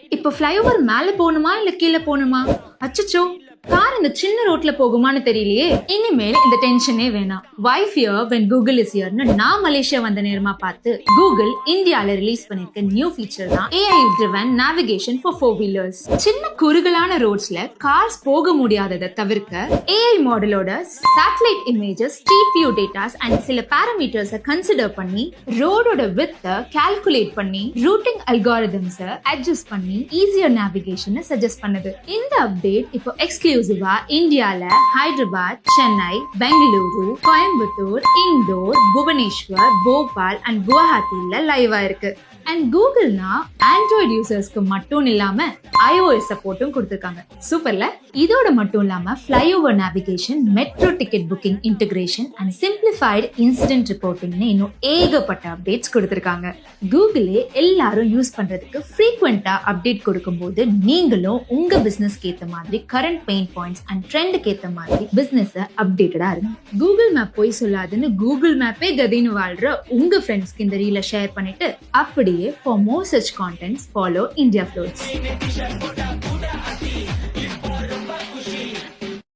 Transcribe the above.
இப்போ ஃப்ளைஓவர் மேல போகணுமா இல்ல கீழே போகணுமா? அச்சச்சோ, கார் இந்த சின்ன ரோட்ல போகுமான்னு தெரியலையே. இனிமேல் இந்த டென்ஷனே வேணாம். Why fear when Google is here ன்னு நான் மலேசியா வந்த நேரமா பார்த்து கூகுள் இந்தியால ரிலீஸ் பண்ணிருக்க நியூ ஃபீச்சர் தான் AI driven navigation for four wheelers. சின்ன குறுகலான ரோட்ஸ்ல கார்ஸ் போக முடியாததை தவிர்க்க AI மாடலோட satellite images, street view datas and சில பாராமீட்டர்ஸை கன்சிடர் பண்ணி ரோடோட வித்தை கால்குலேட் பண்ணி ரூட்டிங் அல்காரிதம்ஸை அட்ஜஸ்ட் பண்ணி ஈஸியர் நேவிகேஷனை சஜஸ்ட் பண்ணுது. இந்த அப்டேட் இப்போ எக்ஸ்க்ளூசிவா இந்தியால ஹைதராபாத், சென்னை, பெங்களூரு, கோயம்புத்தூர், இந்தோர், புவனேஸ்வர், போபால் அண்ட் குவஹாத்தில லைவா இருக்கு. அண்ட் கூகுள்னா ஆண்ட்ராய்டு யூசர்ஸ்க்கு மட்டும் இல்லாம iOS சப்போர்ட்டும் கொடுத்திருக்காங்க. சூப்பர்ல. இதோட மட்டும் இல்லாம flyover navigation, metro ticket booking integration and simplified incident ரிப்போர்ட்டிங்னு இன்னும் ஏகப்பட்ட அப்டேட்ஸ் கொடுத்திருக்காங்க. கூகுளே எல்லாரும் யூஸ் பண்றதுக்கு ஃப்ரீக்வெண்டா அப்டேட் கொடுக்கும்போது நீங்களும் உங்க பிசினஸ்க்கு ஏத்த மாதிரி கரண்ட் பெயின் பாயிண்ட்ஸ் அண்ட் ட்ரெண்டுக்கு ஏத்த மாதிரி பிசினஸ் அப்டேட்டடா இருங்க. கூகுள் மேப் போய் சொல்லாதுன்னு கூகுள் மேப்பே கதின்னு வாழ்ற உங்க ஃப்ரெண்ட்ஸ்க்கு இந்த ரீலை ஷேர் பண்ணிட்டு அப்படியே for more such contents follow India Floats.